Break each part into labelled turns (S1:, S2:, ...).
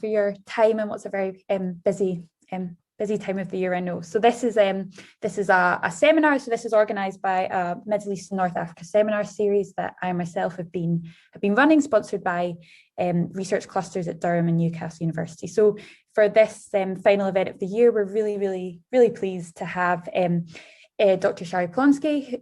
S1: for your time and what's a very busy time of the year, I know. So this is a seminar. So this is organised by a Middle East and North Africa seminar series that I myself have been running, sponsored by research clusters at Durham and Newcastle University. So for this final event of the year, we're really pleased to have Dr. Sharri Plonski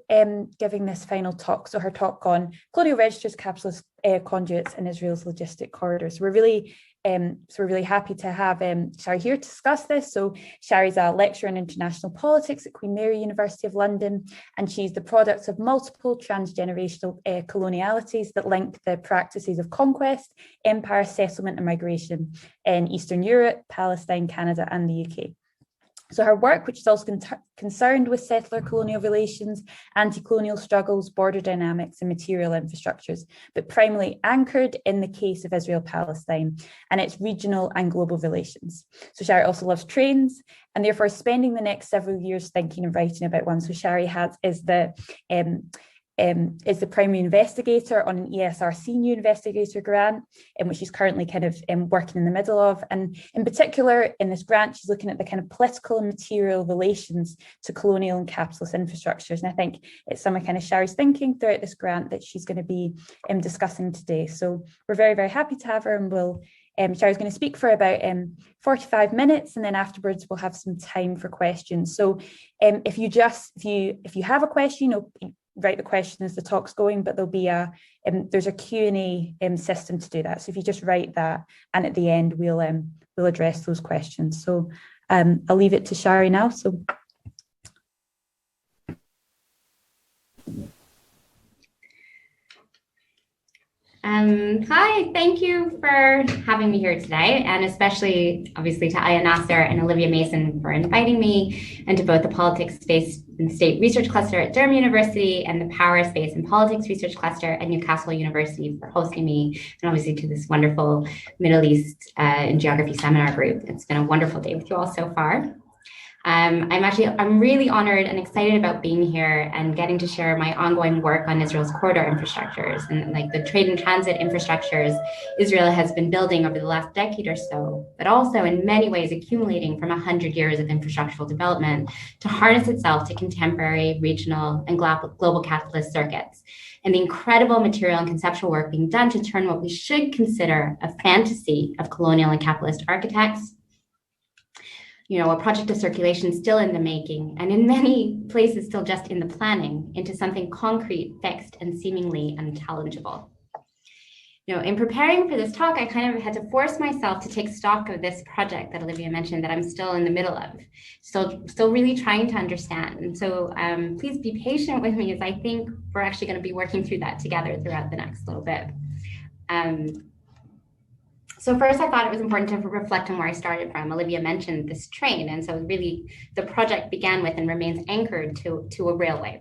S1: giving this final talk. So her talk on colonial registers, capitalist conduits, and Israel's logistic corridors. So we're really happy to have Sharri here to discuss this. So Sharri's a lecturer in international politics at Queen Mary University of London, and she's the product of multiple transgenerational colonialities that link the practices of conquest, empire, settlement, and migration in Eastern Europe, Palestine, Canada, and the UK. So her work, which is also concerned with settler colonial relations, anti-colonial struggles, border dynamics, and material infrastructures, but primarily anchored in the case of Israel-Palestine and its regional and global relations. So Sharri also loves trains, and therefore spending the next several years thinking and writing about one. So Sharri is the primary investigator on an ESRC new investigator grant, in which she's currently kind of working in the middle of. And in particular, in this grant, she's looking at the kind of political and material relations to colonial and capitalist infrastructures. And I think it's some of kind of Sharri's thinking throughout this grant that she's going to be discussing today. So we're very happy to have her, and Sharri's going to speak for about 45 minutes, and then afterwards we'll have some time for questions. So if you have a question, write the question as the talk's going, but there'll be there's a Q&A system to do that. So if you just write that, and at the end we'll address those questions. So I'll leave it to Sharri now. So.
S2: Hi, thank you for having me here today, and especially obviously to Aya Nasser and Olivia Mason for inviting me, and to both the Politics Space and State Research Cluster at Durham University and the Power Space and Politics Research Cluster at Newcastle University for hosting me, and obviously to this wonderful Middle East and Geography seminar group. It's been a wonderful day with you all so far. I'm really honored and excited about being here and getting to share my ongoing work on Israel's corridor infrastructures and like the trade and transit infrastructures Israel has been building over the last decade or so, but also in many ways accumulating from 100 years of infrastructural development to harness itself to contemporary, regional, and global capitalist circuits, and the incredible material and conceptual work being done to turn what we should consider a fantasy of colonial and capitalist architects, a project of circulation still in the making, and in many places still just in the planning, into something concrete, fixed, and seemingly unintelligible. In preparing for this talk, I kind of had to force myself to take stock of this project that Olivia mentioned that I'm still in the middle of, still really trying to understand. And so please be patient with me, as I think we're actually going to be working through that together throughout the next little bit. So first, I thought it was important to reflect on where I started from. Olivia mentioned this train, and so really the project began with and remains anchored to a railway.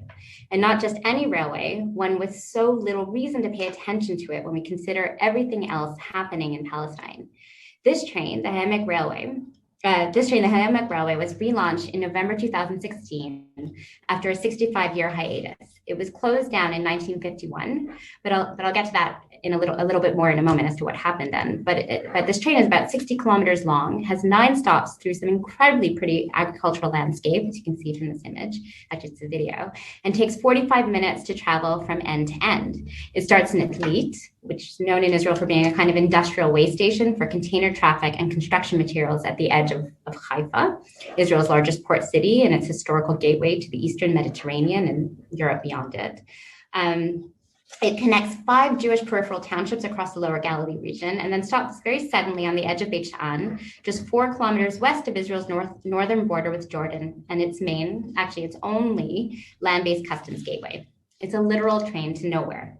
S2: And not just any railway, one with so little reason to pay attention to it when we consider everything else happening in Palestine. This train, the HaEmek Railway, was relaunched in November 2016 after a 65-year hiatus. It was closed down in 1951, but I'll get to that in a little bit more in a moment as to what happened then. But this train is about 60 kilometers long, has 9 stops through some incredibly pretty agricultural landscape, as you can see from this image, actually it's a video, and takes 45 minutes to travel from end to end. It starts in Etlit, which is known in Israel for being a kind of industrial way station for container traffic and construction materials at the edge of Haifa, Israel's largest port city and its historical gateway to the Eastern Mediterranean and Europe beyond it. It connects 5 Jewish peripheral townships across the Lower Galilee region, and then stops very suddenly on the edge of Beit Sha'an, just 4 kilometers west of Israel's northern border with Jordan, and its only land-based customs gateway. It's a literal train to nowhere.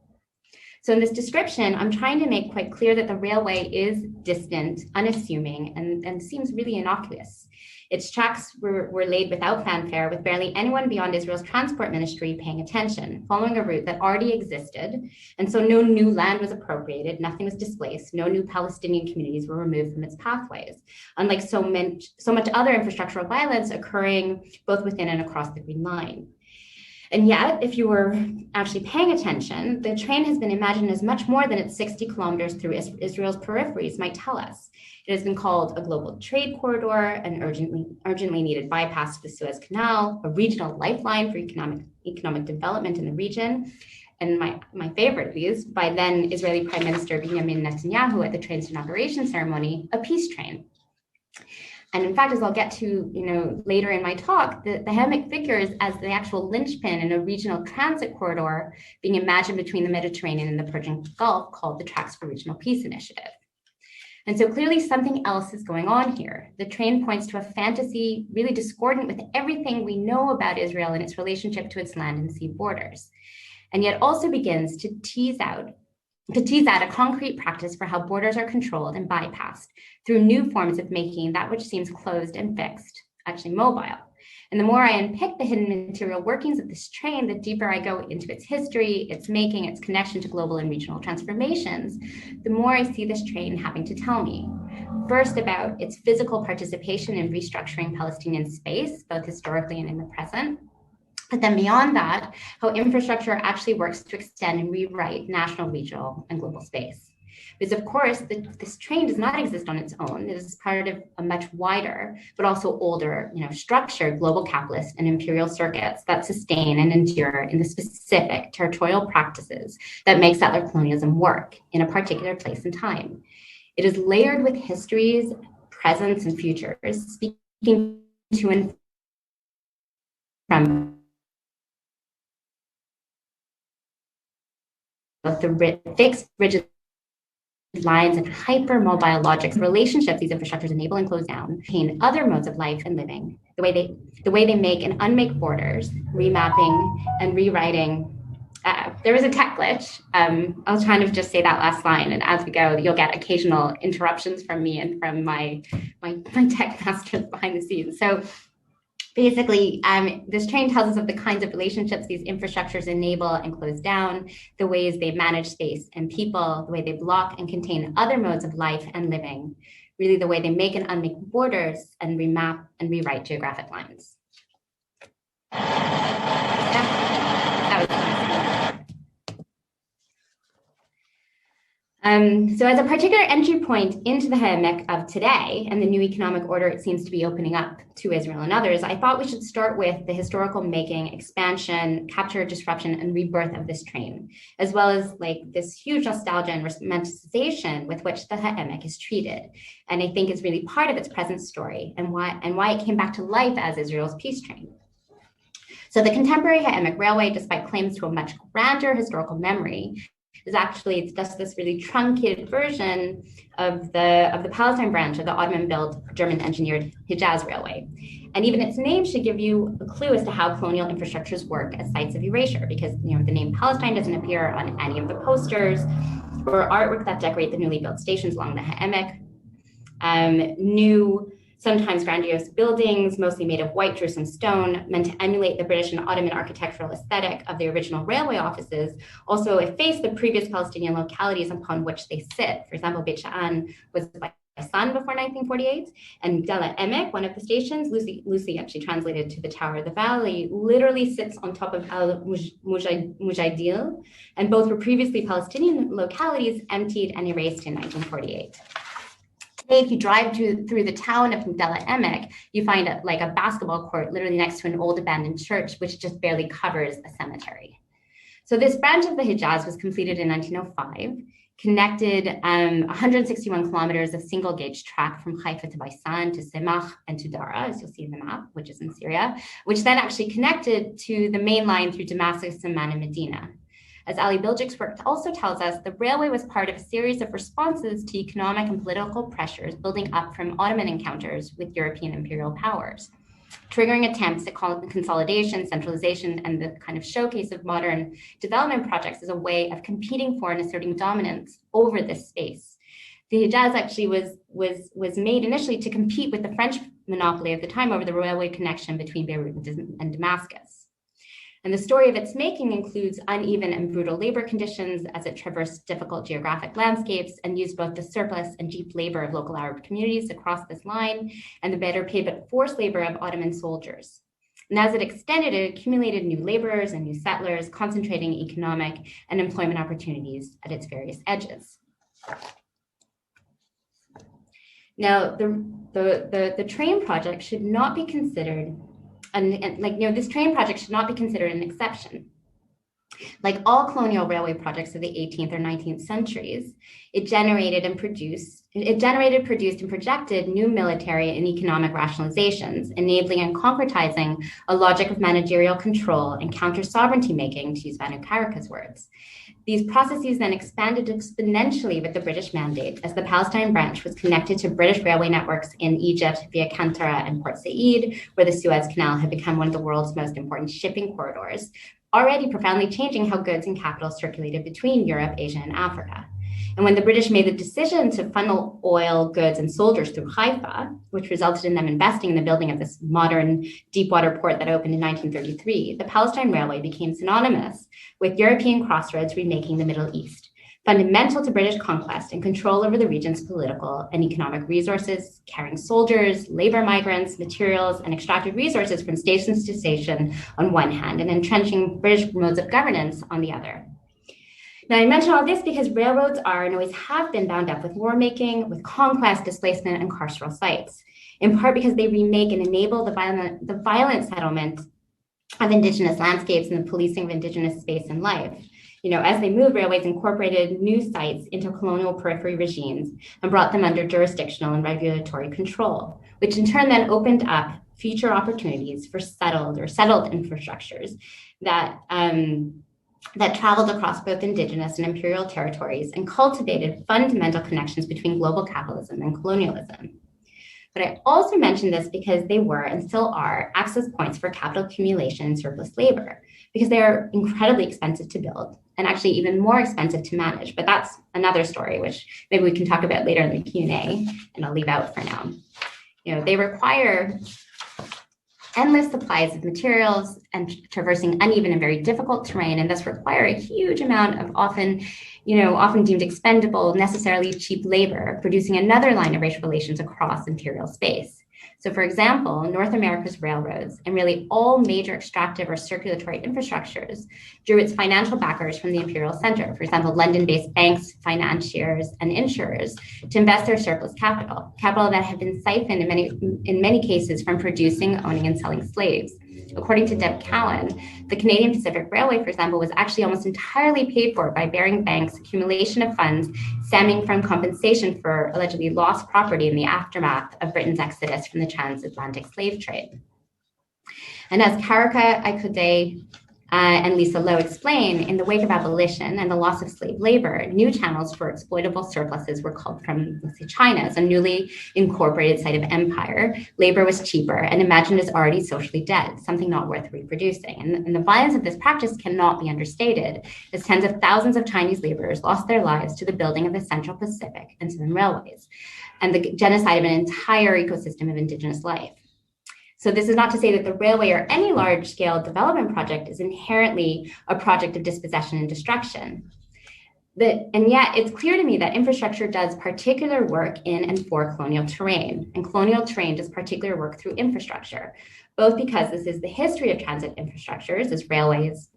S2: So in this description, I'm trying to make quite clear that the railway is distant, unassuming, and seems really innocuous. Its tracks were laid without fanfare, with barely anyone beyond Israel's transport ministry paying attention, following a route that already existed. And so no new land was appropriated, nothing was displaced, no new Palestinian communities were removed from its pathways, unlike so much other infrastructural violence occurring both within and across the Green Line. And yet, if you were actually paying attention, the train has been imagined as much more than its 60 kilometers through Israel's peripheries might tell us. It has been called a global trade corridor, an urgently needed bypass to the Suez Canal, a regional lifeline for economic development in the region. And my favorite of these, by then Israeli Prime Minister Benjamin Netanyahu at the train's inauguration ceremony, a peace train. And in fact, as I'll get to later in my talk, the HaEmek figures as the actual linchpin in a regional transit corridor being imagined between the Mediterranean and the Persian Gulf called the Tracks for Regional Peace Initiative. And so clearly something else is going on here. The train points to a fantasy really discordant with everything we know about Israel and its relationship to its land and sea borders, and yet also begins to tease out a concrete practice for how borders are controlled and bypassed through new forms of making that which seems closed and fixed, actually mobile. And the more I unpick the hidden material workings of this train, the deeper I go into its history, its making, its connection to global and regional transformations, the more I see this train having to tell me. First, about its physical participation in restructuring Palestinian space, both historically and in the present. But then beyond that, how infrastructure actually works to extend and rewrite national, regional, and global space. Because of course, this train does not exist on its own. It is part of a much wider, but also older, structured global capitalist and imperial circuits that sustain and endure in the specific territorial practices that make settler colonialism work in a particular place and time. It is layered with histories, presents, and futures, speaking to and from both the fixed, rigid lines and hypermobile logics, relationships these infrastructures enable and close down, contain other modes of life and living, the way they make and unmake borders, remapping and rewriting. There was a tech glitch. I'll kind of just say that last line, and as we go, you'll get occasional interruptions from me and from my tech masters behind the scenes. So basically, this train tells us of the kinds of relationships these infrastructures enable and close down, the ways they manage space and people, the way they block and contain other modes of life and living, really the way they make and unmake borders and remap and rewrite geographic lines. That was So as a particular entry point into the HaEmek of today and the new economic order it seems to be opening up to Israel and others, I thought we should start with the historical making, expansion, capture, disruption, and rebirth of this train, as well as this huge nostalgia and romanticization with which the HaEmek is treated. And I think is really part of its present story and why it came back to life as Israel's peace train. So the contemporary HaEmek Railway, despite claims to a much grander historical memory, it's just this really truncated version of the Palestine branch of the Ottoman-built, German-engineered Hijaz Railway. And even its name should give you a clue as to how colonial infrastructures work as sites of erasure, because the name Palestine doesn't appear on any of the posters or artwork that decorate the newly built stations along the HaEmek. New, sometimes grandiose buildings, mostly made of white Jerusalem stone, meant to emulate the British and Ottoman architectural aesthetic of the original railway offices, also efface the previous Palestinian localities upon which they sit. For example, Beit Sha'an was by sun before 1948, and Migdal HaEmek, one of the stations, loosely actually translated to the Tower of the Valley, literally sits on top of Al Mujaidil, and both were previously Palestinian localities emptied and erased in 1948. If you drive through the town of Migdal HaEmek, you find a basketball court literally next to an old abandoned church, which just barely covers a cemetery. So this branch of the Hijaz was completed in 1905, connected 161 kilometers of single gauge track from Haifa to Baisan to Semach and to Dara, as you'll see in the map, which is in Syria, which then actually connected to the main line through Damascus, Amman, and Medina. As Ali Biljic's work also tells us, the railway was part of a series of responses to economic and political pressures building up from Ottoman encounters with European imperial powers, triggering attempts at consolidation, centralization, and the kind of showcase of modern development projects as a way of competing for and asserting dominance over this space. The Hijaz actually was made initially to compete with the French monopoly of the time over the railway connection between Beirut and Damascus. And the story of its making includes uneven and brutal labor conditions as it traversed difficult geographic landscapes and used both the surplus and cheap labor of local Arab communities across this line and the better paid but forced labor of Ottoman soldiers. And as it extended, it accumulated new laborers and new settlers, concentrating economic and employment opportunities at its various edges. Now, the train project should not be considered, this train project should not be considered an exception. Like all colonial railway projects of the 18th or 19th centuries, it generated, produced, and projected new military and economic rationalizations, enabling and concretizing a logic of managerial control and counter-sovereignty making, to use Vanu Karaka's words. These processes then expanded exponentially with the British Mandate, as the Palestine branch was connected to British railway networks in Egypt via Kantara and Port Said, where the Suez Canal had become one of the world's most important shipping corridors, already profoundly changing how goods and capital circulated between Europe, Asia, and Africa. And when the British made the decision to funnel oil, goods, and soldiers through Haifa, which resulted in them investing in the building of this modern deepwater port that opened in 1933, the Palestine Railway became synonymous with European crossroads remaking the Middle East, fundamental to British conquest and control over the region's political and economic resources, carrying soldiers, labor migrants, materials, and extracted resources from station to station on one hand, and entrenching British modes of governance on the other. Now, I mention all this because railroads are and always have been bound up with war making, with conquest, displacement, and carceral sites, in part because they remake and enable the violent settlement of Indigenous landscapes and the policing of Indigenous space and life. As they moved, railways incorporated new sites into colonial periphery regimes and brought them under jurisdictional and regulatory control, which in turn then opened up future opportunities for settled infrastructures that traveled across both Indigenous and imperial territories and cultivated fundamental connections between global capitalism and colonialism. But I also mention this because they were and still are access points for capital accumulation and surplus labor, because they are incredibly expensive to build and actually even more expensive to manage. But that's another story, which maybe we can talk about later in the Q&A, and I'll leave out for now. They require endless supplies of materials and traversing uneven and very difficult terrain, and thus require a huge amount of often deemed expendable, necessarily cheap labor, producing another line of racial relations across imperial space. So for example, North America's railroads and really all major extractive or circulatory infrastructures drew its financial backers from the imperial center, for example, London-based banks, financiers, and insurers, to invest their surplus capital that had been siphoned in many cases from producing, owning, and selling slaves. According to Deb Cowan, the Canadian Pacific Railway, for example, was actually almost entirely paid for by Bering Bank's accumulation of funds stemming from compensation for allegedly lost property in the aftermath of Britain's exodus from the transatlantic slave trade. And as Karaka, Aikude, and Lisa Lowe explain, in the wake of abolition and the loss of slave labor, new channels for exploitable surpluses were called from, let's say, China as a newly incorporated site of empire. Labor was cheaper and imagined as already socially dead, something not worth reproducing. And the violence of this practice cannot be understated, as tens of thousands of Chinese laborers lost their lives to the building of the Central Pacific and Southern Railways, and the genocide of an entire ecosystem of Indigenous life. So this is not to say that the railway or any large-scale development project is inherently a project of dispossession and destruction. And yet it's clear to me that infrastructure does particular work in and for colonial terrain, and colonial terrain does particular work through infrastructure, both because this is the history of transit infrastructures, as railways,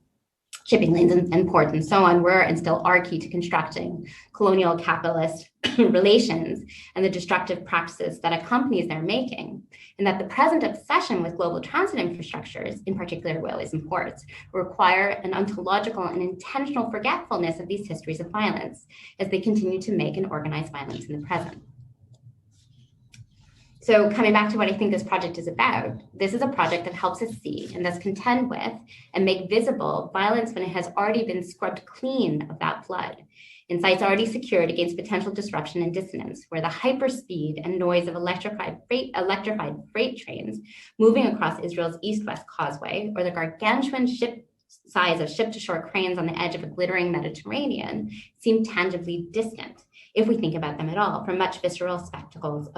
S2: shipping lanes, and ports and so on were and still are key to constructing colonial capitalist relations and the destructive practices that accompanies their making, and that the present obsession with global transit infrastructures, in particular railways and ports, require an ontological and intentional forgetfulness of these histories of violence as they continue to make and organize violence in the present. So coming back to what I think this project is about, this is a project that helps us see and thus contend with and make visible violence when it has already been scrubbed clean of that blood, in sites already secured against potential disruption and dissonance, where the hyperspeed and noise of electrified freight trains moving across Israel's east-west causeway, or the gargantuan size of ship-to-shore cranes on the edge of a glittering Mediterranean seem tangibly distant, if we think about them at all, from much more visceral spectacles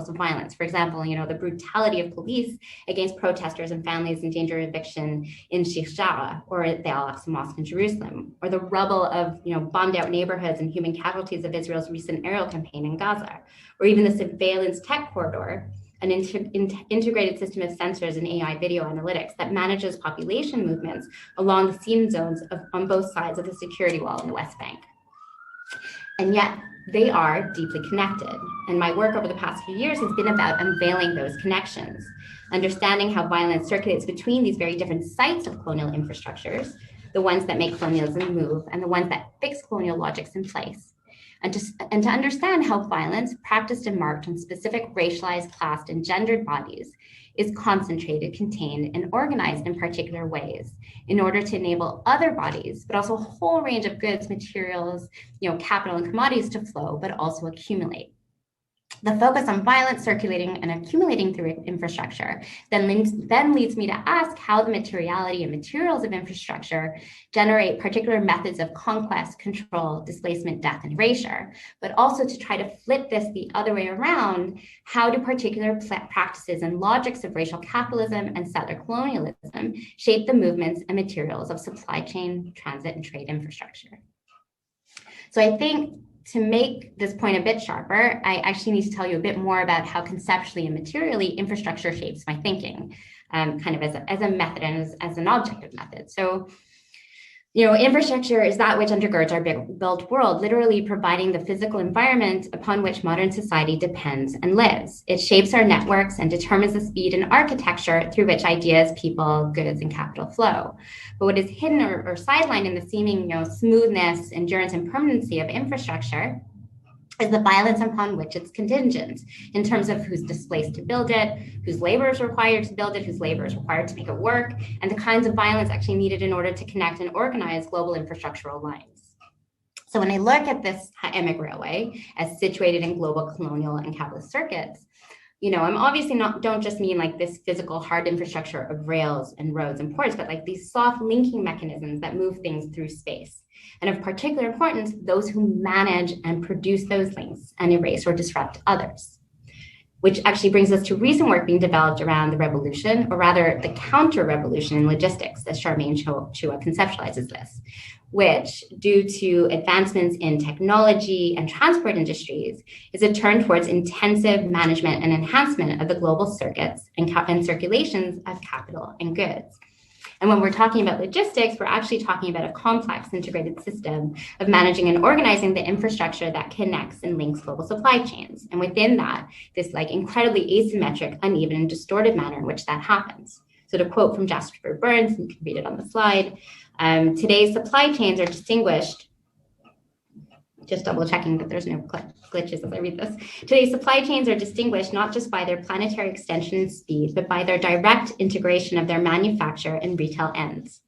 S2: of violence. For example, the brutality of police against protesters and families in danger of eviction in Sheikh Jarrah, or the Al-Aqsa Mosque in Jerusalem, or the rubble of bombed out neighborhoods and human casualties of Israel's recent aerial campaign in Gaza, or even the surveillance tech corridor an integrated system of sensors and AI video analytics that manages population movements along the seam zones on both sides of the security wall in the West Bank. And yet they are deeply connected. And my work over the past few years has been about unveiling those connections, understanding how violence circulates between these very different sites of colonial infrastructures, the ones that make colonialism move and the ones that fix colonial logics in place. And to understand how violence practiced and marked on specific racialized, classed, and gendered bodies is concentrated, contained, and organized in particular ways in order to enable other bodies, but also a whole range of goods, materials, capital and commodities to flow, but also accumulate. The focus on violence circulating and accumulating through infrastructure then leads me to ask how the materiality and materials of infrastructure generate particular methods of conquest, control, displacement, death, and erasure, but also to try to flip this the other way around. How do particular practices and logics of racial capitalism and settler colonialism shape the movements and materials of supply chain, transit, and trade infrastructure? So I think to make this point a bit sharper, I actually need to tell you a bit more about how conceptually and materially infrastructure shapes my thinking, kind of as a method and as an objective method. So, infrastructure is that which undergirds our built world, literally providing the physical environment upon which modern society depends and lives. It shapes our networks and determines the speed and architecture through which ideas, people, goods, and capital flow. But what is hidden or sidelined in the seeming smoothness, endurance, and permanency of infrastructure is the violence upon which it's contingent in terms of who's displaced to build it, whose labor is required to build it, whose labor is required to make it work, and the kinds of violence actually needed in order to connect and organize global infrastructural lines. So when I look at this HaEmek Railway as situated in global colonial and capitalist circuits, I'm obviously don't just mean like this physical hard infrastructure of rails and roads and ports, but like these soft linking mechanisms that move things through space. And of particular importance, those who manage and produce those links and erase or disrupt others. Which actually brings us to recent work being developed around the revolution, or rather the counter-revolution in logistics, as Charmaine Chua conceptualizes this, which, due to advancements in technology and transport industries, is a turn towards intensive management and enhancement of the global circuits and circulations of capital and goods. And when we're talking about logistics, we're actually talking about a complex integrated system of managing and organizing the infrastructure that connects and links global supply chains. And within that, this incredibly asymmetric, uneven, and distorted manner in which that happens. So to quote from Jasper Burns, and you can read it on the slide, today's supply chains are distinguished, just double checking that there's no glitches as I read this. Today's supply chains are distinguished not just by their planetary extension and speed, but by their direct integration of their manufacture and retail ends.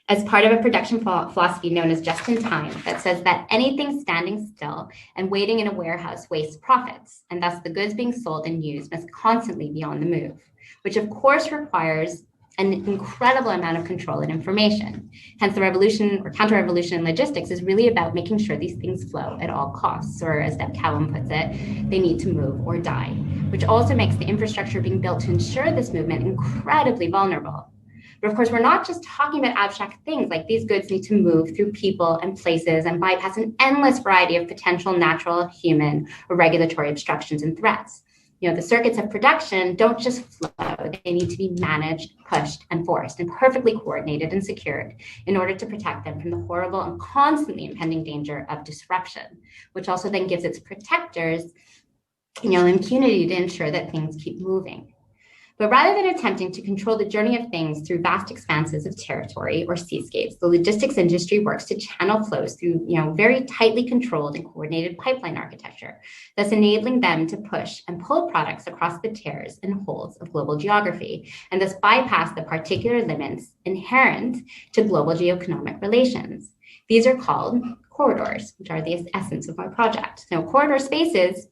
S2: As part of a production philosophy known as just in time, that says that anything standing still and waiting in a warehouse wastes profits, and thus the goods being sold and used must constantly be on the move, which of course requires an incredible amount of control and information. Hence, the revolution or counter-revolution in logistics is really about making sure these things flow at all costs, or as Deb Cowan puts it, they need to move or die, which also makes the infrastructure being built to ensure this movement incredibly vulnerable. But of course, we're not just talking about abstract things, like these goods need to move through people and places and bypass an endless variety of potential natural, human, or regulatory obstructions and threats. The circuits of production don't just flow, they need to be managed, pushed, and forced, and perfectly coordinated and secured in order to protect them from the horrible and constantly impending danger of disruption, which also then gives its protectors, impunity to ensure that things keep moving. But rather than attempting to control the journey of things through vast expanses of territory or seascapes, the logistics industry works to channel flows through, very tightly controlled and coordinated pipeline architecture, thus enabling them to push and pull products across the tears and holes of global geography, and thus bypass the particular limits inherent to global geoeconomic relations. These are called corridors, which are the essence of my project. Now, corridor spaces,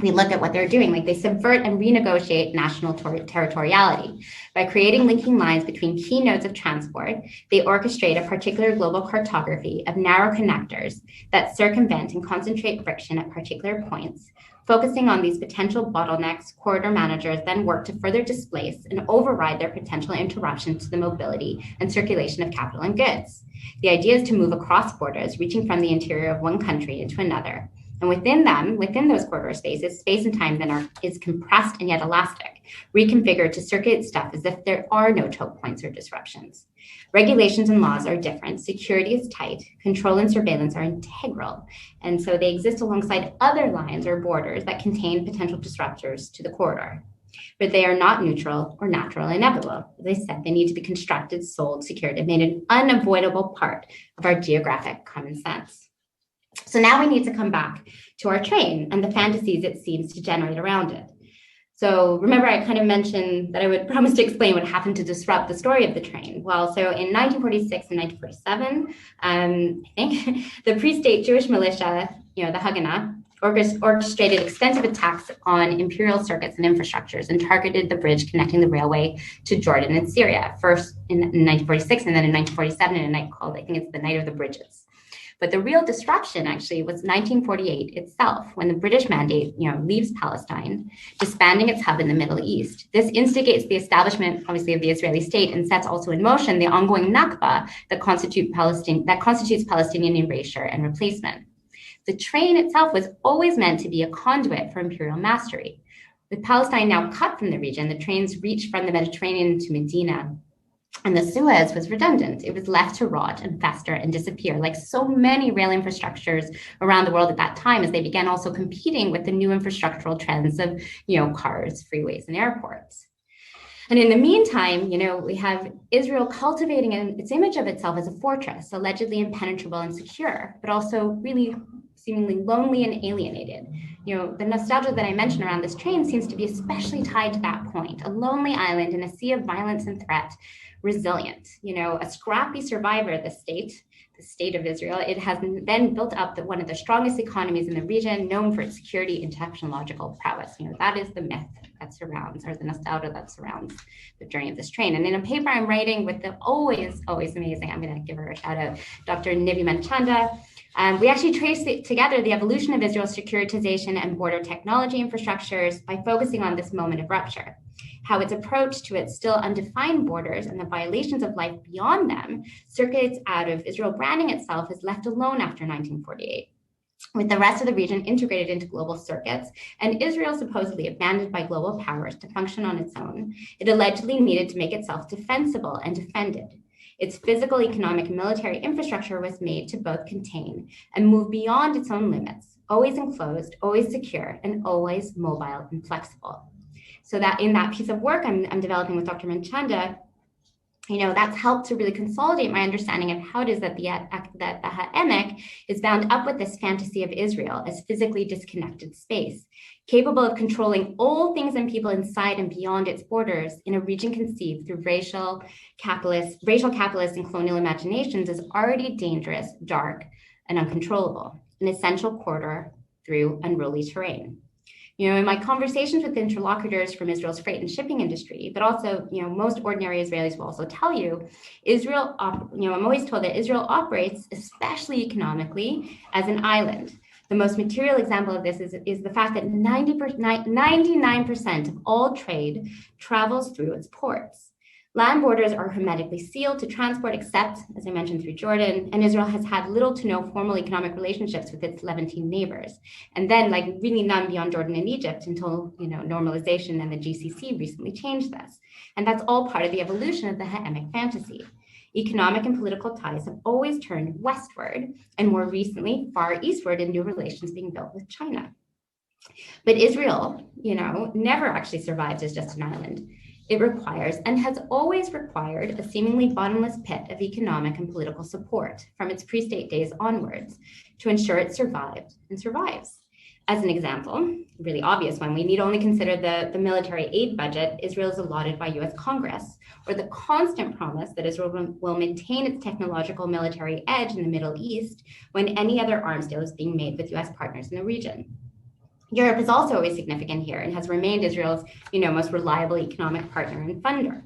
S2: we look at what they're doing, they subvert and renegotiate national territoriality. By creating linking lines between key nodes of transport, they orchestrate a particular global cartography of narrow connectors that circumvent and concentrate friction at particular points. Focusing on these potential bottlenecks, corridor managers then work to further displace and override their potential interruption to the mobility and circulation of capital and goods. The idea is to move across borders, reaching from the interior of one country into another. And within those corridor spaces, space and time then is compressed and yet elastic, reconfigured to circulate stuff as if there are no choke points or disruptions. Regulations and laws are different. Security is tight. Control and surveillance are integral. And so they exist alongside other lines or borders that contain potential disruptors to the corridor. But they are not neutral or natural and inevitable. As I said, they need to be constructed, sold, secured, and made an unavoidable part of our geographic common sense. So now we need to come back to our train and the fantasies it seems to generate around it. So remember, I kind of mentioned that I would promise to explain what happened to disrupt the story of the train. Well, so in 1946 and 1947, I think the pre-state Jewish militia, the Haganah, orchestrated extensive attacks on imperial circuits and infrastructures and targeted the bridge connecting the railway to Jordan and Syria, first in 1946 and then in 1947 in a night called, I think it's the Night of the Bridges. But the real disruption actually was 1948 itself, when the British mandate, leaves Palestine, disbanding its hub in the Middle East. This instigates the establishment, obviously, of the Israeli state and sets also in motion the ongoing Nakba that constitutes Palestinian erasure and replacement. The train itself was always meant to be a conduit for imperial mastery. With Palestine now cut from the region, the trains reached from the Mediterranean to Medina, and the Suez was redundant. It was left to rot and fester and disappear, like so many rail infrastructures around the world at that time, as they began also competing with the new infrastructural trends of, cars, freeways, and airports. And in the meantime, we have Israel cultivating its image of itself as a fortress, allegedly impenetrable and secure, but also really seemingly lonely and alienated. The nostalgia that I mentioned around this train seems to be especially tied to that point, a lonely island in a sea of violence and threat, resilient, a scrappy survivor, the state of Israel. It has then built up one of the strongest economies in the region, known for its security and technological prowess. That is the myth that surrounds, or the nostalgia that surrounds the journey of this train. And in a paper I'm writing with the always amazing, I'm going to give her a shout out, Dr. Nivi Manchanda, we actually trace together the evolution of Israel's securitization and border technology infrastructures by focusing on this moment of rupture, how its approach to its still undefined borders and the violations of life beyond them circuits out of Israel branding itself as left alone after 1948, with the rest of the region integrated into global circuits, and Israel supposedly abandoned by global powers to function on its own. It allegedly needed to make itself defensible and defended. Its physical, economic, and military infrastructure was made to both contain and move beyond its own limits, always enclosed, always secure, and always mobile and flexible. So that in that piece of work I'm developing with Dr. Manchanda, that's helped to really consolidate my understanding of how it is that the HaEmek is bound up with this fantasy of Israel as physically disconnected space, capable of controlling all things and people inside and beyond its borders in a region conceived through racial capitalist, and colonial imaginations as already dangerous, dark, and uncontrollable, an essential corridor through unruly terrain. In my conversations with interlocutors from Israel's freight and shipping industry, but also, most ordinary Israelis will also tell you, I'm always told that Israel operates, especially economically, as an island. The most material example of this is the fact that 99% of all trade travels through its ports. Land borders are hermetically sealed to transport except, as I mentioned, through Jordan, and Israel has had little to no formal economic relationships with its Levantine neighbors, and then really none beyond Jordan and Egypt until normalization and the GCC recently changed this. And that's all part of the evolution of the HaEmek fantasy. Economic and political ties have always turned westward, and more recently, far eastward in new relations being built with China. But Israel, never actually survives as just an island. It requires and has always required a seemingly bottomless pit of economic and political support from its pre-state days onwards to ensure it survived and survives. As an example, a really obvious one, we need only consider the military aid budget Israel is allotted by US Congress, or the constant promise that Israel will maintain its technological military edge in the Middle East when any other arms deal is being made with US partners in the region. Europe is also always significant here and has remained Israel's most reliable economic partner and funder.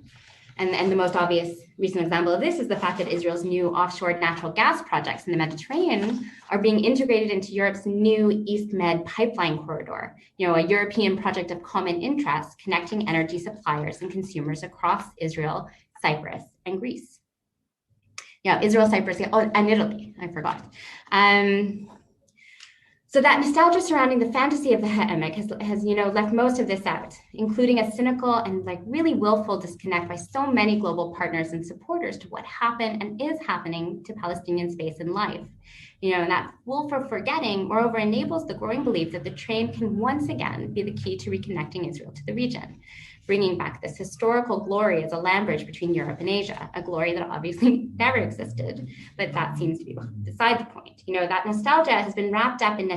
S2: And the most obvious recent example of this is the fact that Israel's new offshore natural gas projects in the Mediterranean are being integrated into Europe's new East Med pipeline corridor, a European project of common interest connecting energy suppliers and consumers across Israel, Cyprus, and Greece. Israel, Cyprus, and Italy, I forgot. So that nostalgia surrounding the fantasy of the HaEmek has left most of this out, including a cynical and really willful disconnect by so many global partners and supporters to what happened and is happening to Palestinian space and life. And that willful forgetting, moreover, enables the growing belief that the train can once again be the key to reconnecting Israel to the region, bringing back this historical glory as a land bridge between Europe and Asia, a glory that obviously never existed, but that seems to be beside the point. That nostalgia has been wrapped up in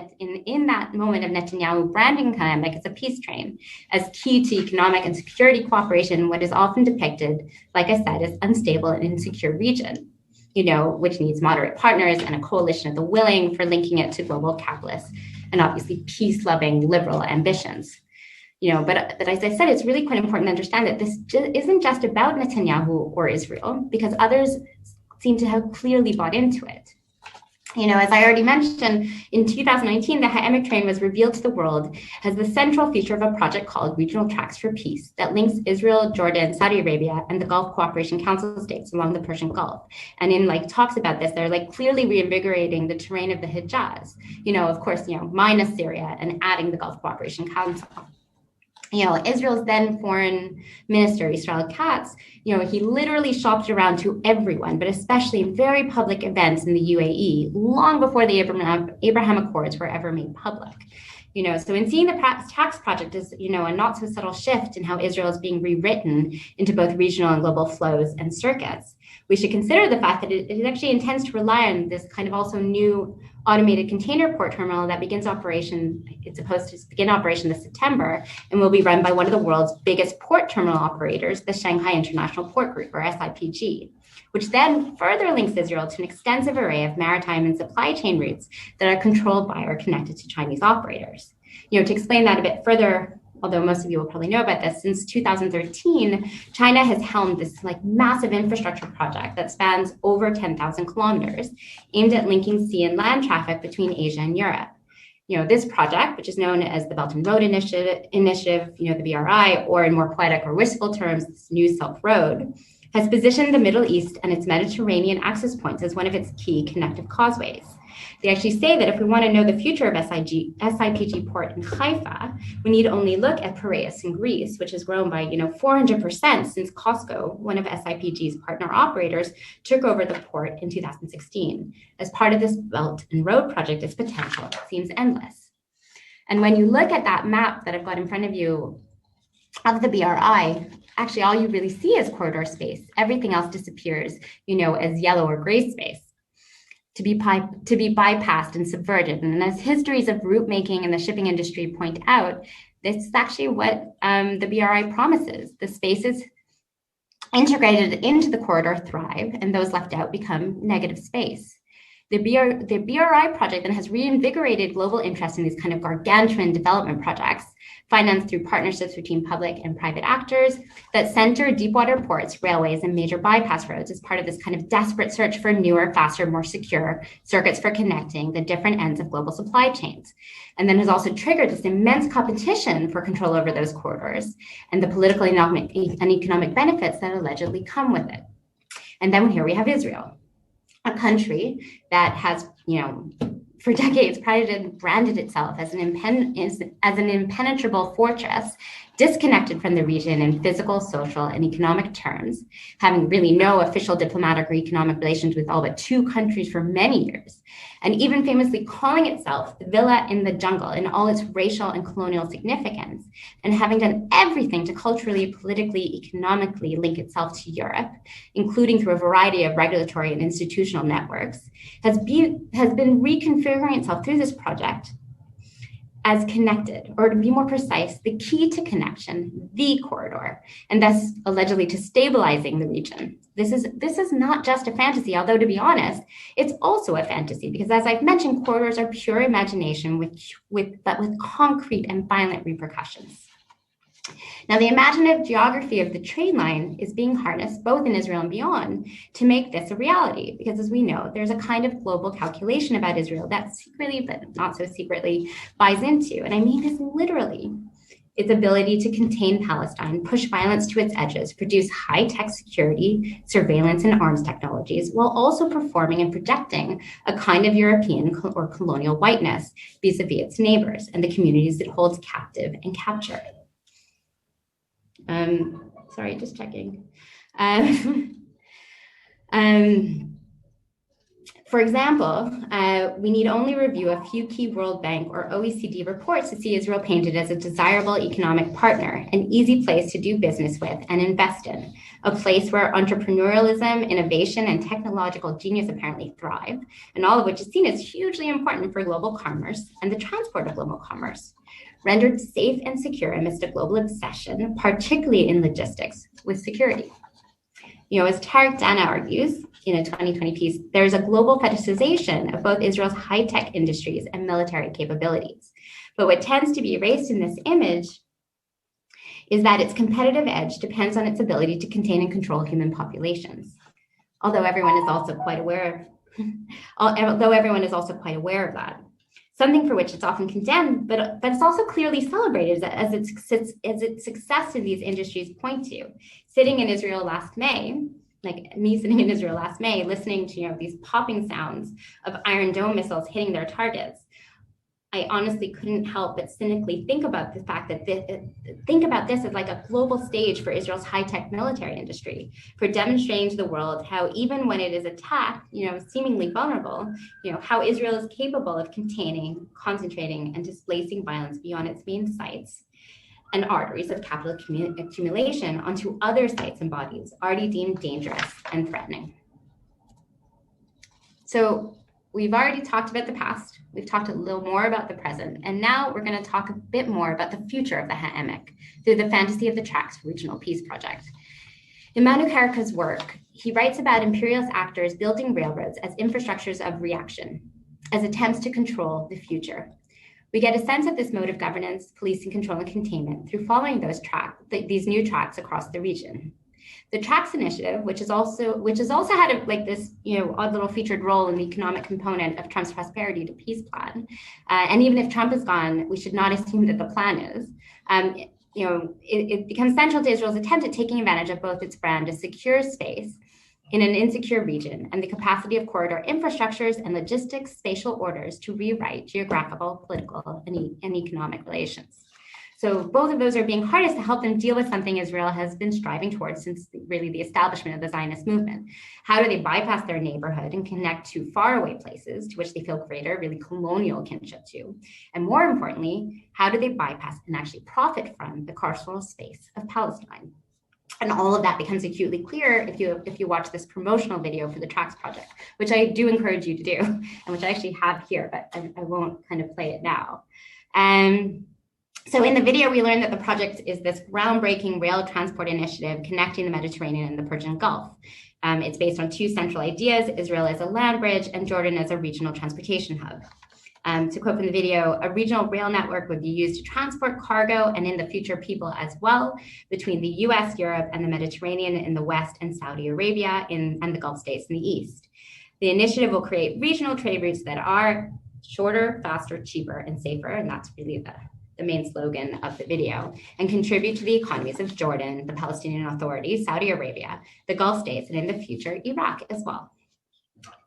S2: that moment of Netanyahu branding HaEmek as a peace train, as key to economic and security cooperation, what is often depicted, like I said, as unstable and insecure region, which needs moderate partners and a coalition of the willing for linking it to global capitalists and obviously peace-loving liberal ambitions. But as I said, it's really quite important to understand that this isn't just about Netanyahu or Israel, because others seem to have clearly bought into it. As I already mentioned, in 2019, the HaEmek train was revealed to the world as the central feature of a project called Regional Tracks for Peace that links Israel, Jordan, Saudi Arabia, and the Gulf Cooperation Council states along the Persian Gulf. And in talks about this, they're clearly reinvigorating the terrain of the Hijaz, of course, minus Syria and adding the Gulf Cooperation Council. Israel's then foreign minister, Israel Katz, he literally shopped around to everyone, but especially in very public events in the UAE, long before the Abraham Accords were ever made public. So in seeing the tax project as, a not so subtle shift in how Israel is being rewritten into both regional and global flows and circuits, we should consider the fact that it actually intends to rely on this kind of also new automated container port terminal that begins operation. It's supposed to begin operation this September and will be run by one of the world's biggest port terminal operators, the Shanghai International Port Group, or SIPG, which then further links Israel to an extensive array of maritime and supply chain routes that are controlled by or connected to Chinese operators. To explain that a bit further, although most of you will probably know about this, since 2013, China has helmed this massive infrastructure project that spans over 10,000 kilometers, aimed at linking sea and land traffic between Asia and Europe. This project, which is known as the Belt and Road Initiative, the BRI, or in more poetic or wistful terms, this New Silk Road, has positioned the Middle East and its Mediterranean access points as one of its key connective causeways. They actually say that if we want to know the future of SIPG port in Haifa, we need only look at Piraeus in Greece, which has grown by 400% since Costco, one of SIPG's partner operators, took over the port in 2016. As part of this Belt and Road project, its potential seems endless. And when you look at that map that I've got in front of you of the BRI, actually all you really see is corridor space. Everything else disappears, as yellow or gray space, to be bypassed and subverted. And as histories of route making in the shipping industry point out, this is actually what the BRI promises. The spaces integrated into the corridor thrive, and those left out become negative space. The BRI project then has reinvigorated global interest in these kind of gargantuan development projects, financed through partnerships between public and private actors that center deepwater ports, railways, and major bypass roads as part of this kind of desperate search for newer, faster, more secure circuits for connecting the different ends of global supply chains. And then has also triggered this immense competition for control over those corridors and the political and economic benefits that allegedly come with it. And then here we have Israel, a country that has, for decades branded itself as an impenetrable fortress, disconnected from the region in physical, social, and economic terms, having really no official diplomatic or economic relations with all but two countries for many years, and even famously calling itself the villa in the jungle in all its racial and colonial significance, and having done everything to culturally, politically, economically link itself to Europe, including through a variety of regulatory and institutional networks, has been reconfiguring itself through this project as connected, or to be more precise, the key to connection, the corridor, and thus allegedly to stabilizing the region. This is not just a fantasy, although to be honest, it's also a fantasy because, as I've mentioned, corridors are pure imagination with concrete and violent repercussions. Now, the imaginative geography of the train line is being harnessed both in Israel and beyond to make this a reality, because as we know, there's a kind of global calculation about Israel that secretly, but not so secretly, buys into, and I mean this literally. its ability to contain Palestine, push violence to its edges, produce high-tech security, surveillance, and arms technologies, while also performing and projecting a kind of European or colonial whiteness vis-a-vis its neighbors and the communities it holds captive and captured. Sorry, just checking. For example, we need only review a few key World Bank or OECD reports to see Israel painted as a desirable economic partner, an easy place to do business with and invest in, a place where entrepreneurialism, innovation, and technological genius apparently thrive, and all of which is seen as hugely important for global commerce and the transport of global commerce, rendered safe and secure amidst a global obsession, particularly in logistics, with security. As Tarek Dana argues in a 2020 piece, there's a global fetishization of both Israel's high-tech industries and military capabilities. But what tends to be erased in this image is that its competitive edge depends on its ability to contain and control human populations. Although everyone is also quite aware of that. Something for which it's often condemned, but it's also clearly celebrated as its success to these industries point to. Sitting in Israel last May, like me sitting in Israel last May, listening to these popping sounds of Iron Dome missiles hitting their targets, I honestly couldn't help but cynically think about the fact that this as like a global stage for Israel's high-tech military industry, for demonstrating to the world how even when it is attacked, seemingly vulnerable, how Israel is capable of containing, concentrating, and displacing violence beyond its main sites and arteries of capital accumulation onto other sites and bodies already deemed dangerous and threatening. So we've already talked about the past, we've talked a little more about the present, and now we're going to talk a bit more about the future of the HaEmek through the Fantasy of the Tracks Regional Peace Project. In Manu Karaka's work, he writes about imperialist actors building railroads as infrastructures of reaction, as attempts to control the future. We get a sense of this mode of governance, policing, control, and containment through following these new tracks across the region. The Tracks Initiative, which has also had this odd little featured role in the economic component of Trump's Prosperity to Peace plan, and even if Trump is gone, we should not assume that the plan is. It becomes central to Israel's attempt at taking advantage of both its brand as secure space in an insecure region and the capacity of corridor infrastructures and logistics spatial orders to rewrite geographical, political, and economic relations. So both of those are being harnessed to help them deal with something Israel has been striving towards since really the establishment of the Zionist movement. How do they bypass their neighborhood and connect to faraway places to which they feel greater, really colonial kinship to? And more importantly, how do they bypass and actually profit from the carceral space of Palestine? And all of that becomes acutely clear if you watch this promotional video for the Tracks Project, which I do encourage you to do, and which I actually have here, but I won't kind of play it now. So in the video, we learned that the project is this groundbreaking rail transport initiative connecting the Mediterranean and the Persian Gulf. It's based on two central ideas: Israel as a land bridge and Jordan as a regional transportation hub. To quote from the video, a regional rail network would be used to transport cargo and in the future people as well between the US, Europe, and the Mediterranean in the West and Saudi Arabia and the Gulf states in the East. The initiative will create regional trade routes that are shorter, faster, cheaper, and safer, and that's really the main slogan of the video, and contribute to the economies of Jordan, the Palestinian Authority, Saudi Arabia, the Gulf states, and in the future, Iraq as well.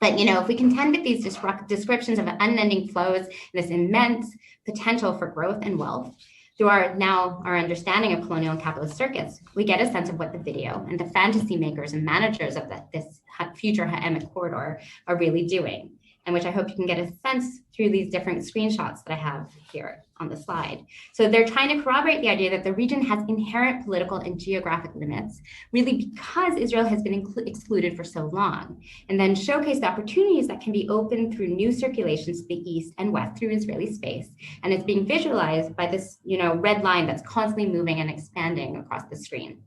S2: But if we contend with these descriptions of unending flows, this immense potential for growth and wealth, through our understanding of colonial and capitalist circuits, we get a sense of what the video and the fantasy makers and managers of this future HaEmek corridor are really doing, and which I hope you can get a sense through these different screenshots that I have here on the slide. So they're trying to corroborate the idea that the region has inherent political and geographic limits, really because Israel has been excluded for so long, and then showcase the opportunities that can be opened through new circulations to the east and west through Israeli space. And it's being visualized by this red line that's constantly moving and expanding across the screen.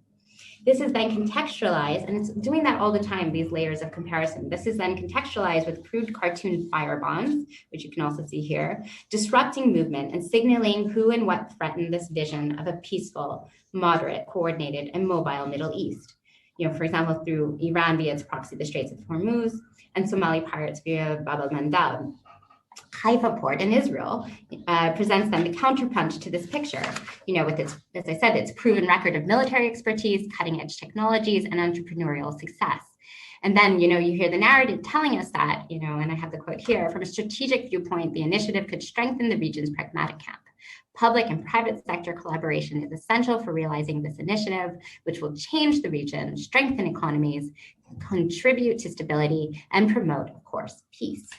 S2: This is then contextualized, and it's doing that all the time, these layers of comparison. This is then contextualized with crude cartoon fire bombs, which you can also see here, disrupting movement and signaling who and what threaten this vision of a peaceful, moderate, coordinated, and mobile Middle East. For example, through Iran via its proxy, the Straits of Hormuz, and Somali pirates via Bab el-Mandab. Haifa port in Israel presents then the counterpunch to this picture, with its, as I said, its proven record of military expertise, cutting edge technologies, and entrepreneurial success. And then, you hear the narrative telling us that, and I have the quote here, from a strategic viewpoint, the initiative could strengthen the region's pragmatic camp. Public and private sector collaboration is essential for realizing this initiative, which will change the region, strengthen economies, contribute to stability, and promote, of course, peace.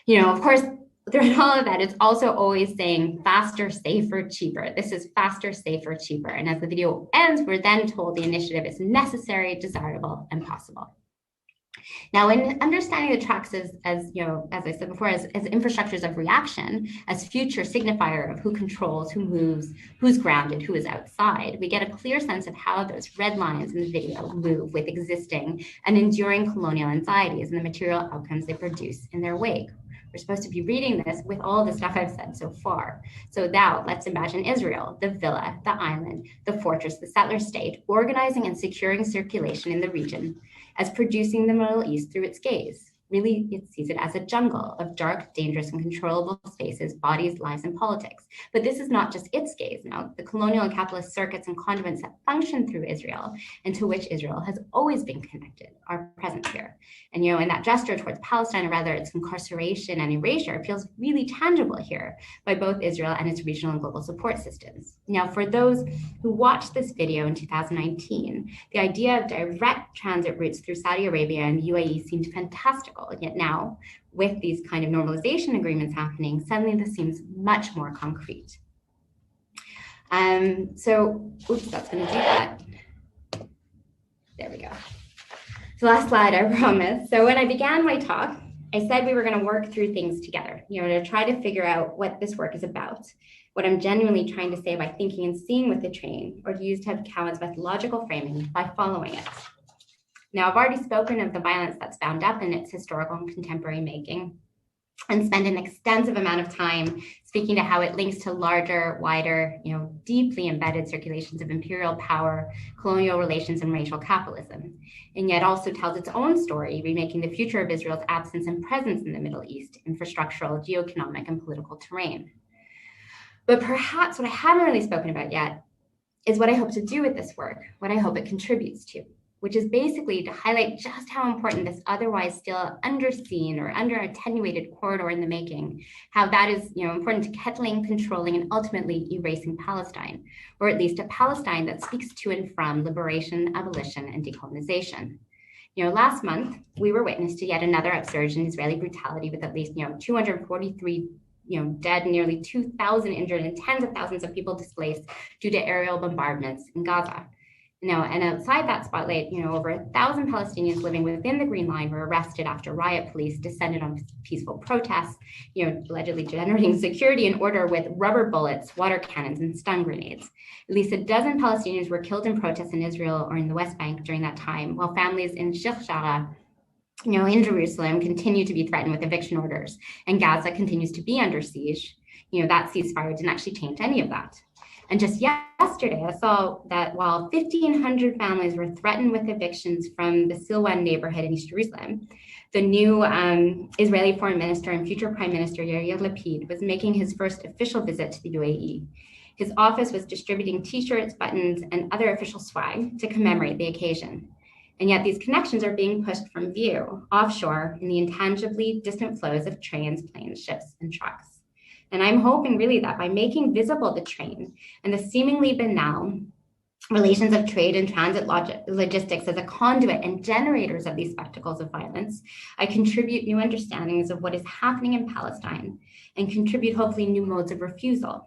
S2: Of course, throughout all of that, it's also always saying faster, safer, cheaper. This is faster, safer, cheaper. And as the video ends, we're then told the initiative is necessary, desirable, and possible. Now, in understanding the tracks as I said before, as infrastructures of reaction, as future signifier of who controls, who moves, who's grounded, who is outside, we get a clear sense of how those red lines in the video move with existing and enduring colonial anxieties and the material outcomes they produce in their wake. We're supposed to be reading this with all the stuff I've said so far. So now let's imagine Israel, the villa, the island, the fortress, the settler state, organizing and securing circulation in the region as producing the Middle East through its gaze. Really, it sees it as a jungle of dark, dangerous, and controllable spaces, bodies, lives, and politics. But this is not just its gaze now. The colonial and capitalist circuits and conduits that function through Israel and to which Israel has always been connected are present here. And, and that gesture towards Palestine, or rather its incarceration and erasure, feels really tangible here by both Israel and its regional and global support systems. Now, for those who watched this video in 2019, the idea of direct transit routes through Saudi Arabia and UAE seemed fantastical. Yet now, with these kind of normalization agreements happening, suddenly this seems much more concrete. So, oops, that's going to do that. There we go. So last slide, I promise. So when I began my talk, I said we were going to work through things together, to try to figure out what this work is about, what I'm genuinely trying to say by thinking and seeing with the train, or to use Ted Cowan's methodological framing by following it. Now, I've already spoken of the violence that's bound up in its historical and contemporary making, and spend an extensive amount of time speaking to how it links to larger, wider, deeply embedded circulations of imperial power, colonial relations, and racial capitalism, and yet also tells its own story, remaking the future of Israel's absence and presence in the Middle East, infrastructural, geoeconomic, and political terrain. But perhaps what I haven't really spoken about yet is what I hope to do with this work, what I hope it contributes to, which is basically to highlight just how important this otherwise still underseen or under-attenuated corridor in the making, how that is important to kettling, controlling, and ultimately erasing Palestine, or at least a Palestine that speaks to and from liberation, abolition, and decolonization. Last month, we were witness to yet another upsurge in Israeli brutality with at least 243 dead, nearly 2,000 injured, and tens of thousands of people displaced due to aerial bombardments in Gaza. And outside that spotlight, over 1,000 Palestinians living within the Green Line were arrested after riot police descended on peaceful protests, allegedly generating security and order with rubber bullets, water cannons, and stun grenades. At least a dozen Palestinians were killed in protests in Israel or in the West Bank during that time, while families in Sheikh Jarrah, in Jerusalem, continue to be threatened with eviction orders, and Gaza continues to be under siege. That ceasefire didn't actually change any of that. And just yesterday, I saw that while 1,500 families were threatened with evictions from the Silwan neighborhood in East Jerusalem, the new Israeli foreign minister and future prime minister Yair Lapid was making his first official visit to the UAE. His office was distributing T-shirts, buttons, and other official swag to commemorate the occasion. And yet these connections are being pushed from view, offshore, in the intangibly distant flows of trains, planes, ships, and trucks. And I'm hoping really that by making visible the train and the seemingly banal relations of trade and transit logistics as a conduit and generators of these spectacles of violence, I contribute new understandings of what is happening in Palestine and contribute hopefully new modes of refusal.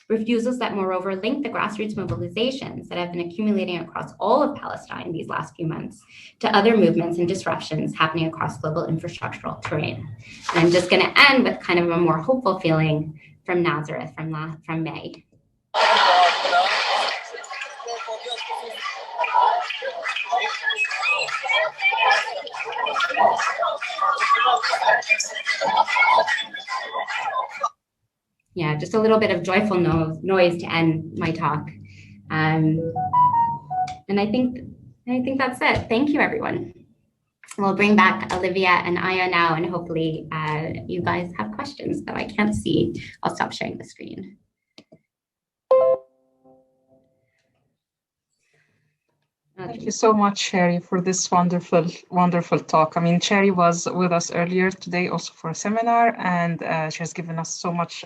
S2: Refusals that moreover link the grassroots mobilizations that have been accumulating across all of Palestine these last few months to other movements and disruptions happening across global infrastructural terrain. And I'm just going to end with kind of a more hopeful feeling from Nazareth from May. Yeah, just a little bit of joyful noise to end my talk. And I think that's it. Thank you, everyone. We'll bring back Olivia and Aya now, and hopefully you guys have questions that I can't see. I'll stop sharing the screen.
S3: Thank you so much, Sharri, for this wonderful, wonderful talk. I mean, Sharri was with us earlier today also for a seminar, and she has given us so much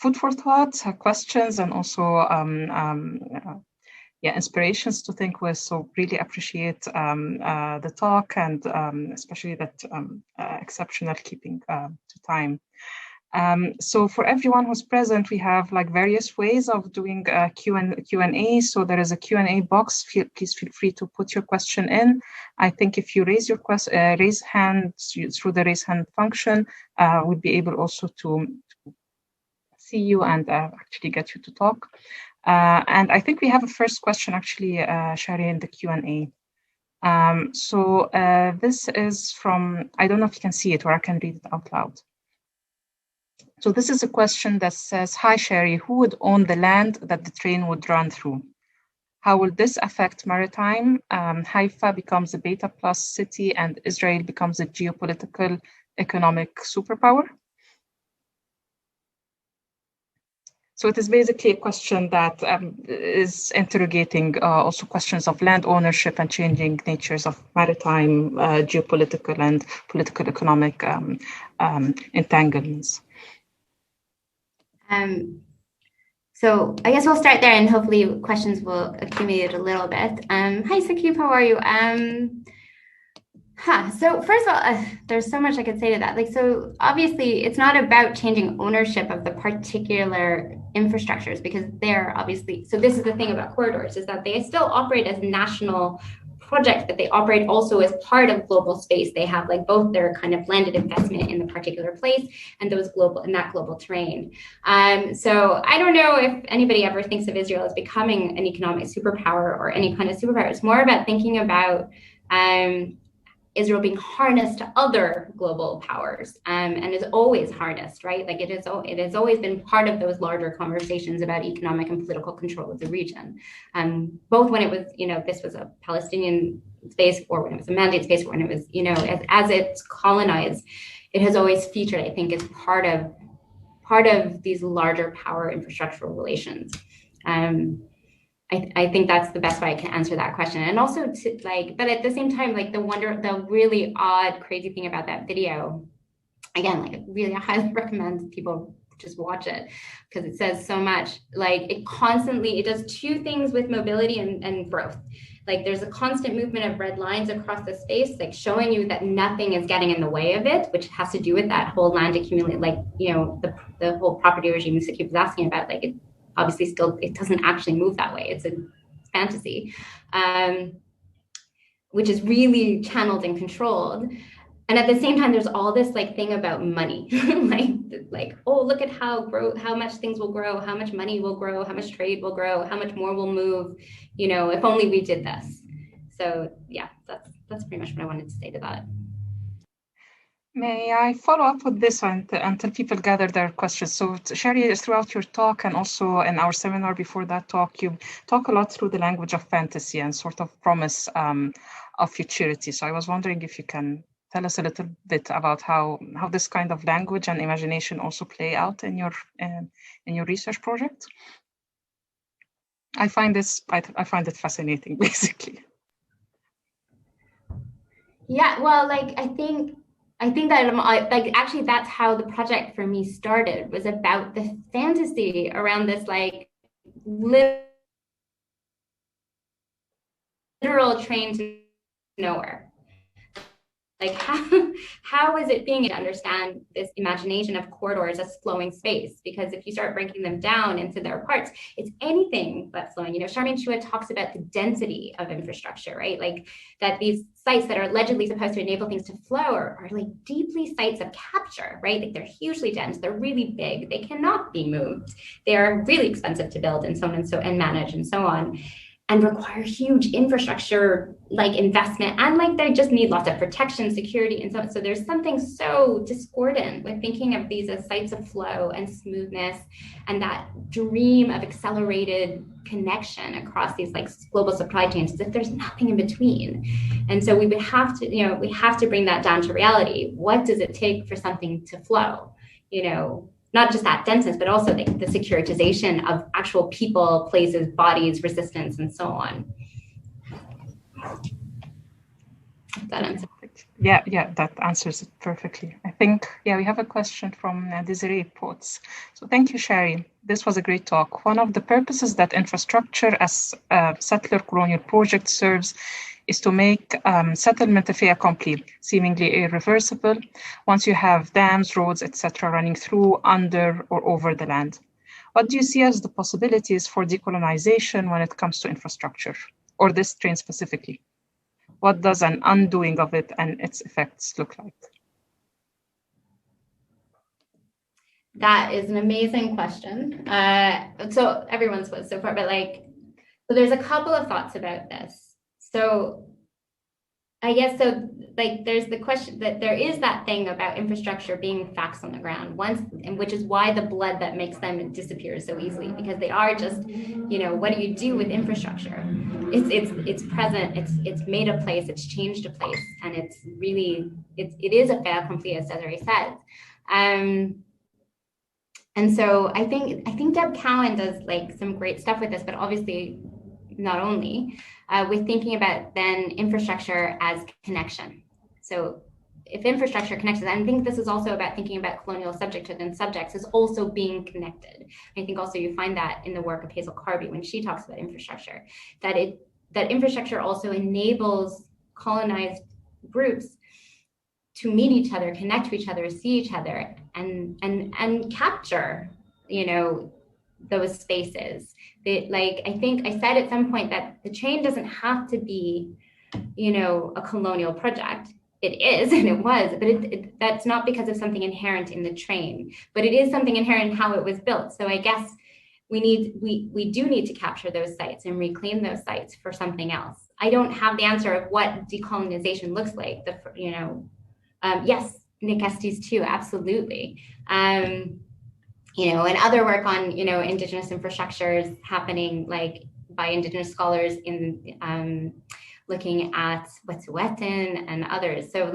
S3: food for thought, questions, and also inspirations to think with. So really appreciate the talk, and especially that exceptional keeping to time. So for everyone who's present, we have like various ways of doing Q&A. So there is a Q&A box. Please feel free to put your question in. I think if you raise your raise hand through the raise hand function, we'll be able also to see you and actually get you to talk. And I think we have a first question actually, Sharri, in the Q&A. So this is from, I don't know if you can see it or I can read it out loud. So this is a question that says, hi, Sharri, who would own the land that the train would run through? How will this affect maritime? Haifa becomes a beta plus city and Israel becomes a geopolitical economic superpower? So it is basically a question that is interrogating also questions of land ownership and changing natures of maritime, geopolitical and political economic entanglements.
S2: So I guess we'll start there and hopefully questions will accumulate a little bit. Hi, Sakib, how are you? So first of all, there's so much I could say to that. Like, so obviously it's not about changing ownership of the particular infrastructures because they're obviously, so this is the thing about corridors is that they still operate as national projects, but they operate also as part of global space. They have like both their kind of landed investment in the particular place and those global in that global terrain. So I don't know if anybody ever thinks of Israel as becoming an economic superpower or any kind of superpower. It's more about thinking about Israel being harnessed to other global powers and is always harnessed, right? Like it has always been part of those larger conversations about economic and political control of the region. Both when it was, this was a Palestinian space or when it was a mandate space, or when it was, as it's colonized, it has always featured, I think, as part of these larger power infrastructural relations. I think that's the best way I can answer that question. And also but at the same time, like the really odd, crazy thing about that video, again, like really I highly recommend people just watch it because it says so much. Like it does two things with mobility and growth. Like there's a constant movement of red lines across the space, like showing you that nothing is getting in the way of it, which has to do with that whole land accumulate, like, the whole property regime Sakib was asking about, like it obviously still, it doesn't actually move that way. It's a fantasy, which is really channeled and controlled. And at the same time, there's all this like thing about money, like, oh, look at how much things will grow, how much money will grow, how much trade will grow, how much more will move, if only we did this. So yeah, that's pretty much what I wanted to say to that.
S3: May I follow up with this until people gather their questions? So Sharri, throughout your talk and also in our seminar before that talk, you talk a lot through the language of fantasy and sort of promise of futurity. So I was wondering if you can tell us a little bit about how this kind of language and imagination also play out in your research project. I find it fascinating, basically.
S2: Yeah, well, like I think that like actually that's how the project for me started, was about the fantasy around this like literal train to nowhere. Like how is it being to understand this imagination of corridors as flowing space? Because if you start breaking them down into their parts, it's anything but flowing. Charmaine Chua talks about the density of infrastructure, right? Like that these sites that are allegedly supposed to enable things to flow are like deeply sites of capture, right? Like they're hugely dense, they're really big, they cannot be moved, they are really expensive to build and so on and manage and so on. and require huge infrastructure like investment, and like they just need lots of protection, security, and so there's something so discordant with thinking of these as sites of flow and smoothness and that dream of accelerated connection across these like global supply chains, as if there's nothing in between. And so we would have to, we have to bring that down to reality. What does it take for something to flow? Not just that denseness, but also the securitization of actual people, places, bodies, resistance, and so on. That answers.
S3: Yeah, that answers it perfectly. I think, we have a question from Desiree Potts. So thank you, Sharri. This was a great talk. One of the purposes that infrastructure as a settler colonial project serves is to make settlement a fait accompli, seemingly irreversible, once you have dams, roads, etc. running through, under, or over the land. What do you see as the possibilities for decolonization when it comes to infrastructure, or this train specifically? What does an undoing of it and its effects look like?
S2: That is an amazing question. So everyone's was so far, but so there's a couple of thoughts about this. So I guess, there's the question that there is that thing about infrastructure being facts on the ground and which is why the blood that makes them disappear so easily, because they are just, what do you do with infrastructure? It's present, it's made a place, it's changed a place, and it's really, it is a fait accompli, as Desiree says. And so I think Deb Cowan does some great stuff with this, but obviously not only with thinking about then infrastructure as connection. So if infrastructure connects, and I think this is also about thinking about colonial subjecthood and subjects as also being connected. I think also you find that in the work of Hazel Carby when she talks about infrastructure, that infrastructure also enables colonized groups to meet each other, connect to each other, see each other, and capture, those spaces. I think I said at some point that the train doesn't have to be, a colonial project. It is, and it was, but that's not because of something inherent in the train, but it is something inherent in how it was built. So I guess we do need to capture those sites and reclaim those sites for something else. I don't have the answer of what decolonization looks like. Yes, Nick Estes too, absolutely. And other work on, Indigenous infrastructures happening by Indigenous scholars in looking at Wet'suwet'en and others. So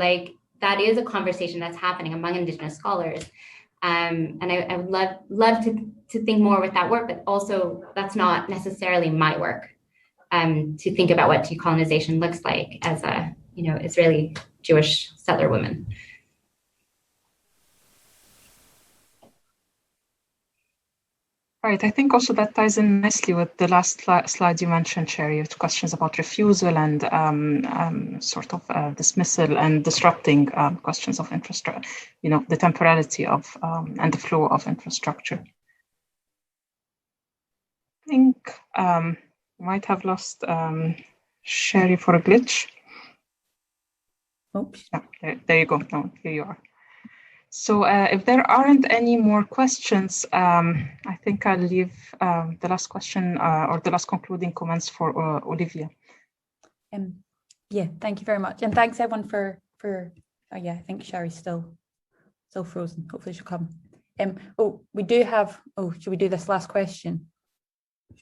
S2: that is a conversation that's happening among Indigenous scholars. And I would love to think more with that work, but also that's not necessarily my work to think about what decolonization looks like as a, Israeli Jewish settler woman.
S3: Right. I think also that ties in nicely with the last slide you mentioned, Sharri, with questions about refusal and sort of dismissal and disrupting questions of infrastructure, the temporality of and the flow of infrastructure. I think we might have lost Sharri for a glitch.
S1: Oops.
S3: Yeah, there you go. No, here you are. So if there aren't any more questions, I think I'll leave the last question or the last concluding comments for Olivia.
S1: Yeah, thank you very much. And thanks everyone for I think Sharri's still frozen. Hopefully she'll come. We do have, should we do this last question?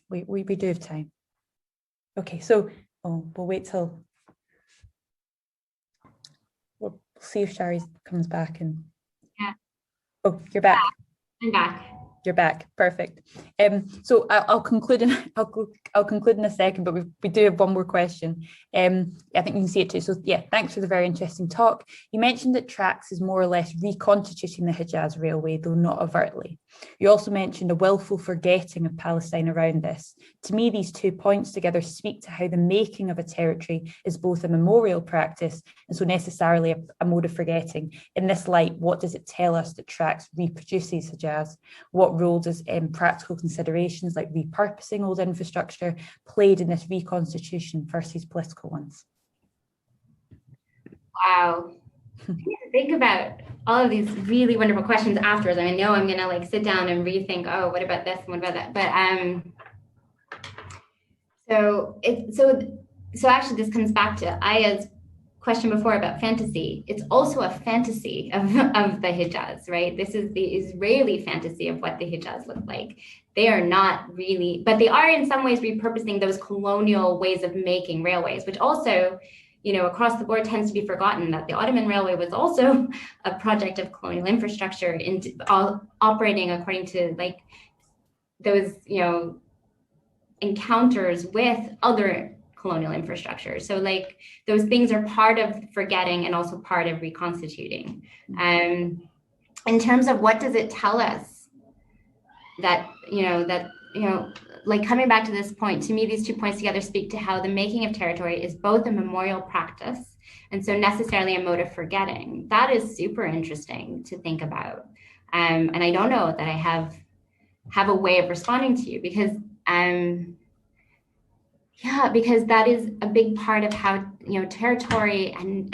S1: We do have time. Okay, so we'll wait till, we'll see if Sharri comes back and.
S2: Yeah.
S1: Oh, you're back.
S2: I'm back.
S1: You're back. Perfect. So I'll conclude in a second, but we do have one more question. I think you can see it too. So yeah, thanks for the very interesting talk. You mentioned that tracks is more or less reconstituting the Hijaz Railway, though not overtly. You also mentioned a willful forgetting of Palestine around this. To me, these 2 points together speak to how the making of a territory is both a memorial practice and so necessarily a mode of forgetting. In this light, what does it tell us that tracks reproduces Hijaz? What role does practical considerations like repurposing old infrastructure played in this reconstitution versus political ones?
S2: Wow. Think about all of these really wonderful questions afterwards. I know I'm gonna sit down and rethink, what about this and what about that? But So actually this comes back to Aya's question before about fantasy. It's also a fantasy of the Hijaz, right? This is the Israeli fantasy of what the Hijaz look like. They are not really, but they are in some ways repurposing those colonial ways of making railways, which also, across the board tends to be forgotten, that the Ottoman Railway was also a project of colonial infrastructure operating according to like those, encounters with other colonial infrastructure. So like those things are part of forgetting and also part of reconstituting. In terms of what does it tell us that, like coming back to this point, to me, these 2 points together speak to how the making of territory is both a memorial practice and so necessarily a mode of forgetting. That is super interesting to think about. And I don't know that I have a way of responding to you because because that is a big part of how territory and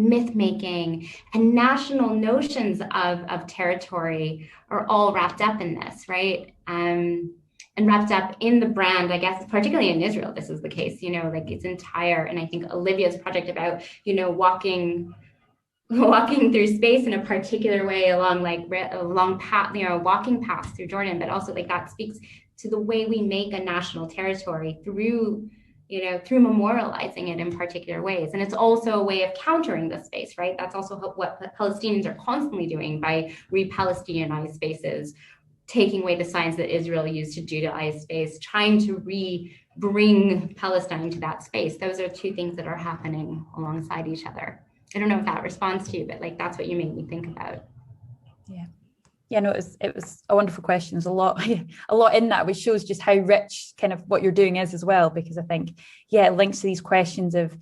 S2: myth making and national notions of territory are all wrapped up in this, right? And wrapped up in the brand, I guess, particularly in Israel, this is the case, like its entire, and I think Olivia's project about, walking through space in a particular way along a long path, walking paths through Jordan, but also like that speaks to the way we make a national territory through memorializing it in particular ways. And it's also a way of countering the space, right? That's also what Palestinians are constantly doing by re-Palestinianized spaces, taking away the signs that Israel used to Judaize space, trying to bring Palestine to that space. Those are 2 things that are happening alongside each other. I don't know if that responds to you, but like that's what you made me think about.
S1: Yeah, no, it was a wonderful question. There's a lot in that, which shows just how rich kind of what you're doing is as well, because I think, it links to these questions of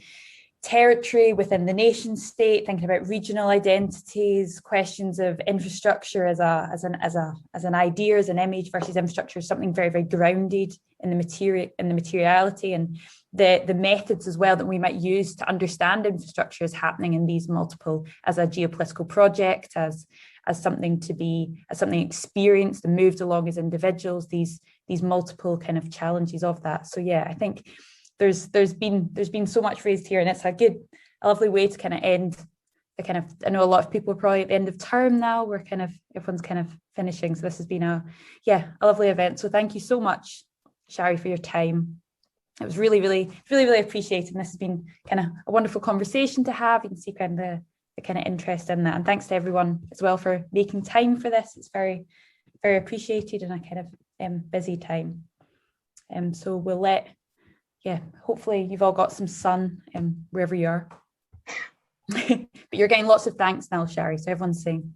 S1: territory within the nation state, thinking about regional identities, questions of infrastructure as an idea, as an image versus infrastructure, something very, very grounded in the materiality and the methods as well that we might use to understand infrastructure is happening in these multiple, as a geopolitical project, as something experienced and moved along as individuals, these multiple kind of challenges of that. So I think there's been so much raised here, and it's a lovely way to kind of end the kind of, I know a lot of people are probably at the end of term now, everyone's kind of finishing. So this has been a lovely event. So thank you so much, Sharri, for your time. It was really, really, really, really appreciated. And this has been kind of a wonderful conversation to have. You can see kind of the kind of interest in that. And thanks to everyone as well for making time for this. It's very, very appreciated in a kind of busy time. So we'll hopefully you've all got some sun wherever you are. But you're getting lots of thanks now, Sharri. So everyone's saying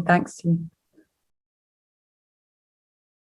S1: thanks to you.